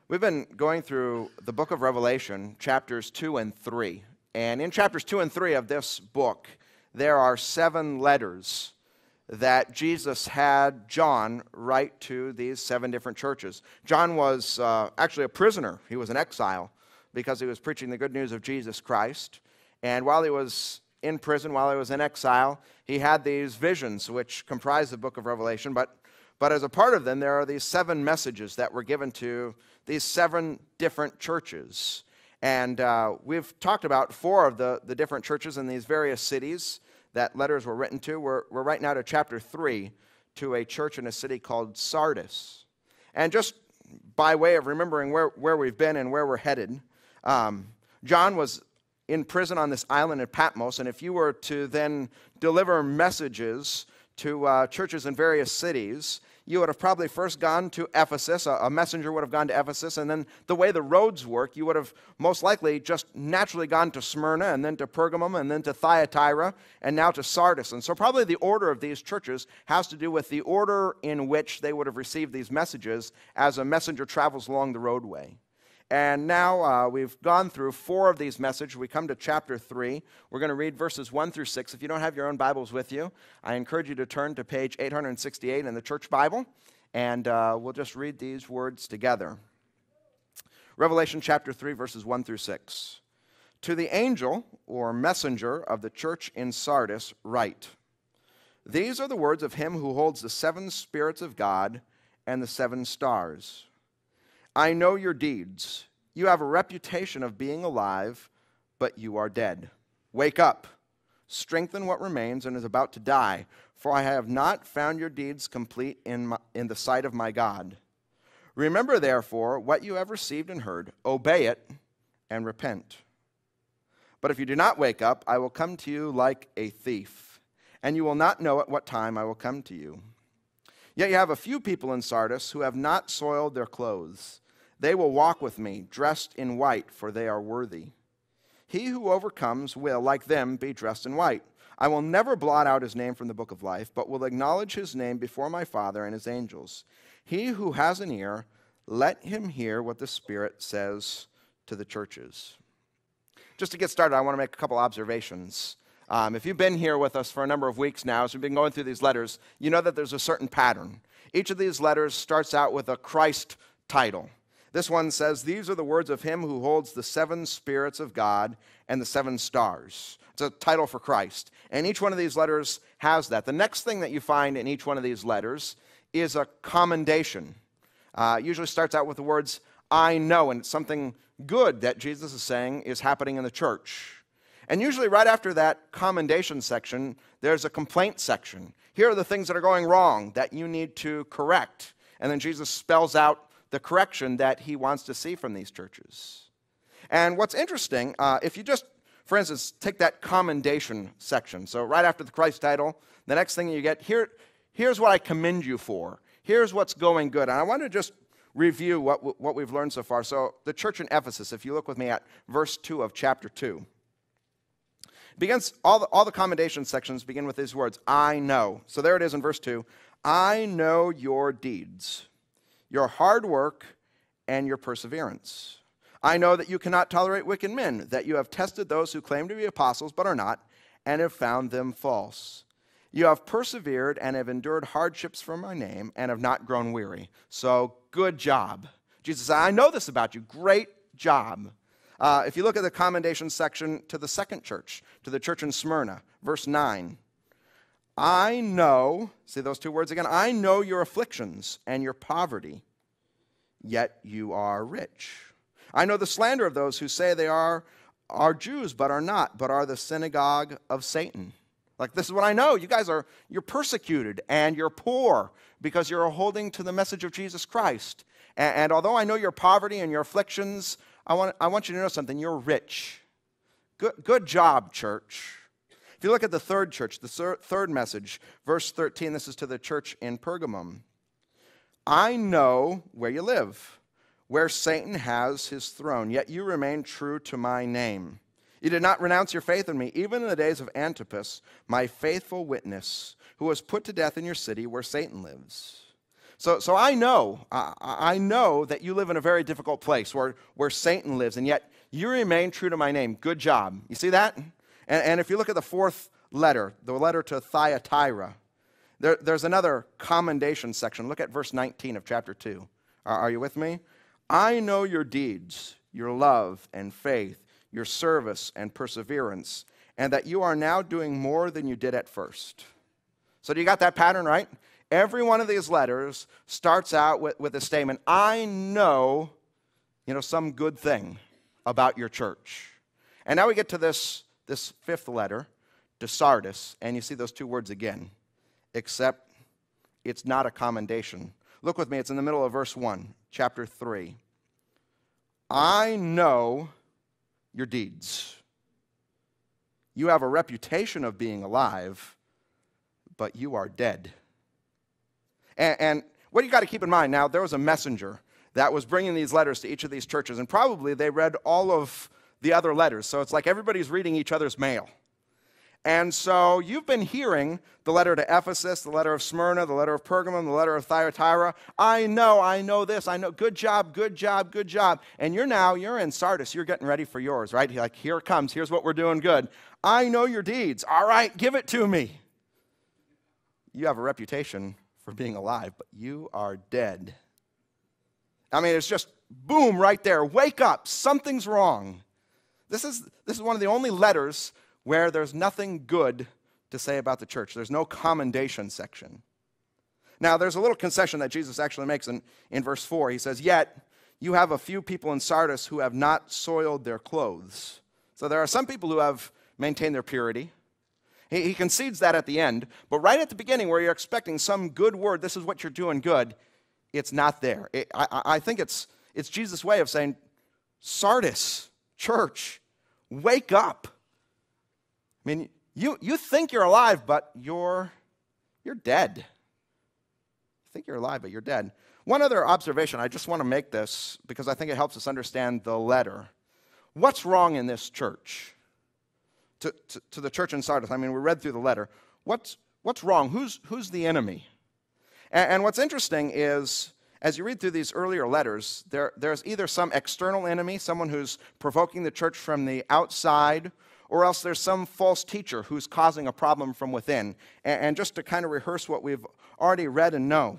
We've been going through the book of Revelation, chapters 2 and 3. And in chapters 2 and 3 of this book, there are 7 letters that Jesus had John write to these 7 different churches. John was actually a prisoner. He was in exile because he was preaching the good news of Jesus Christ. And while he was in prison, while he was in exile, he had these visions which comprise the book of Revelation. But as a part of them, there are these 7 messages that were given to these 7 different churches. And we've talked about 4 of the different churches in these various cities that letters were written to. We're right now to chapter 3, to a church in a city called Sardis. And just by way of remembering where we've been and where we're headed, John was in prison on this island at Patmos, and if you were to then deliver messages to churches in various cities, you would have probably first gone to Ephesus. A messenger would have gone to Ephesus, and then the way the roads work, you would have most likely just naturally gone to Smyrna, and then to Pergamum, and then to Thyatira, and now to Sardis. And so probably the order of these churches has to do with the order in which they would have received these messages as a messenger travels along the roadway. And now we've gone through 4 of these messages. We come to chapter 3. We're going to read verses 1 through 6. If you don't have your own Bibles with you, I encourage you to turn to page 868 in the church Bible, and we'll just read these words together. Revelation chapter 3, verses 1 through 6. To the angel or messenger of the church in Sardis write, These are the words of him who holds the 7 spirits of God and the 7 stars. I know your deeds. You have a reputation of being alive, but you are dead. Wake up, strengthen what remains and is about to die, for I have not found your deeds complete in the sight of my God. Remember, therefore, what you have received and heard, obey it, and repent. But if you do not wake up, I will come to you like a thief, and you will not know at what time I will come to you. Yet you have a few people in Sardis who have not soiled their clothes. They will walk with me, dressed in white, for they are worthy. He who overcomes will, like them, be dressed in white. I will never blot out his name from the book of life, but will acknowledge his name before my Father and his angels. He who has an ear, let him hear what the Spirit says to the churches. Just to get started, I want to make a couple observations. If you've been here with us for a number of weeks now, as we've been going through these letters, you know that there's a certain pattern. Each of these letters starts out with a Christ title. This one says, These are the words of him who holds the 7 spirits of God and the 7 stars. It's a title for Christ. And each one of these letters has that. The next thing that you find in each one of these letters is a commendation. It usually starts out with the words, I know, and it's something good that Jesus is saying is happening in the church. And usually right after that commendation section, there's a complaint section. Here are the things that are going wrong that you need to correct. And then Jesus spells out the correction that he wants to see from these churches. And what's interesting, if you just, for instance, take that commendation section. So right after the Christ title, the next thing you get, here's what I commend you for. Here's what's going good. And I want to just review what we've learned so far. So the church in Ephesus, if you look with me at verse 2 of chapter 2. Begins all the commendation sections begin with these words, I know. So there it is in verse 2. I know your deeds, your hard work, and your perseverance. I know that you cannot tolerate wicked men, that you have tested those who claim to be apostles but are not, and have found them false. You have persevered and have endured hardships for my name and have not grown weary. So good job. Jesus said, I know this about you. Great job. If you look at the commendation section to the second church, to the church in Smyrna, verse 9, I know, see those 2 words again, I know your afflictions and your poverty, yet you are rich. I know the slander of those who say they are Jews but are not, but are the synagogue of Satan. Like, this is what I know. You guys you're persecuted and you're poor because you're holding to the message of Jesus Christ. And although I know your poverty and your afflictions, I want you to know something. You're rich. Good job, church. If you look at the third church, the third message, verse 13, this is to the church in Pergamum. I know where you live, where Satan has his throne, yet you remain true to my name. You did not renounce your faith in me, even in the days of Antipas, my faithful witness, who was put to death in your city where Satan lives. So I know that you live in a very difficult place where Satan lives, and yet you remain true to my name. Good job. You see that? And if you look at the fourth letter, the letter to Thyatira, there's another commendation section. Look at verse 19 of chapter 2. Are you with me? I know your deeds, your love and faith, your service and perseverance, and that you are now doing more than you did at first. So do you got that pattern, right? Every one of these letters starts out with a statement, I know, some good thing about your church. And now we get to this fifth letter, to Sardis, and you see those two words again, except it's not a commendation. Look with me, it's in the middle of verse 1, chapter 3. I know your deeds. You have a reputation of being alive, but you are dead. And what you got to keep in mind now, there was a messenger that was bringing these letters to each of these churches, and probably they read all of the other letters. So it's like everybody's reading each other's mail. And so you've been hearing the letter to Ephesus, the letter of Smyrna, the letter of Pergamum, the letter of Thyatira. I know this, I know. Good job, good job, good job. And you're in Sardis. You're getting ready for yours, right? Like, here it comes. Here's what we're doing good. I know your deeds. All right, give it to me. You have a reputation for being alive, but you are dead. I mean, it's just boom right there. Wake up. Something's wrong. This is one of the only letters where there's nothing good to say about the church. There's no commendation section. Now, there's a little concession that Jesus actually makes in verse 4. He says, yet you have a few people in Sardis who have not soiled their clothes. So there are some people who have maintained their purity. He concedes that at the end, but right at the beginning where you're expecting some good word, this is what you're doing good, it's not there. I think it's Jesus' way of saying, Sardis, church, wake up. I mean, you think you're alive, but you're dead. You think you're alive, but you're dead. One other observation, I just want to make this because I think it helps us understand the letter. What's wrong in this church? To the church in Sardis. I mean, we read through the letter. What's wrong? Who's the enemy? And what's interesting is, as you read through these earlier letters, there's either some external enemy, someone who's provoking the church from the outside, or else there's some false teacher who's causing a problem from within. And just to kind of rehearse what we've already read and know,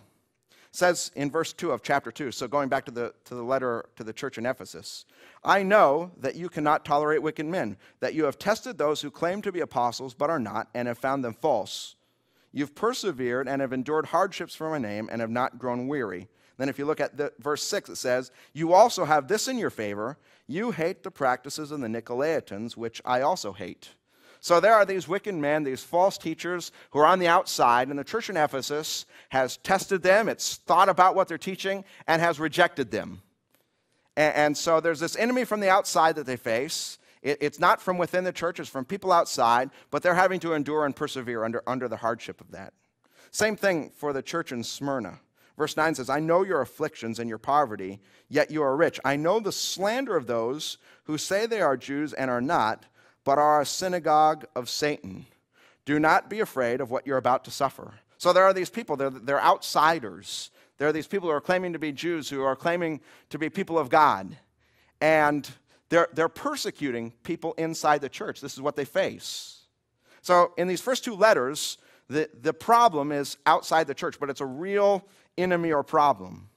it says in verse 2 of chapter 2, so going back to the letter to the church in Ephesus, I know that you cannot tolerate wicked men, that you have tested those who claim to be apostles but are not, and have found them false. You've persevered and have endured hardships for my name and have not grown weary. Then if you look at verse 6, it says, you also have this in your favor. You hate the practices of the Nicolaitans, which I also hate. So there are these wicked men, these false teachers who are on the outside, and the church in Ephesus has tested them. It's thought about what they're teaching and has rejected them. And so there's this enemy from the outside that they face. It's not from within the church, it's from people outside, but they're having to endure and persevere under the hardship of that. Same thing for the church in Smyrna. Verse 9 says, I know your afflictions and your poverty, yet you are rich. I know the slander of those who say they are Jews and are not, but are a synagogue of Satan. Do not be afraid of what you're about to suffer. So there are these people, they're outsiders. There are these people who are claiming to be Jews, who are claiming to be people of God. And they're persecuting people inside the church. This is what they face. So in these first two letters, the problem is outside the church, but it's a real enemy or problem.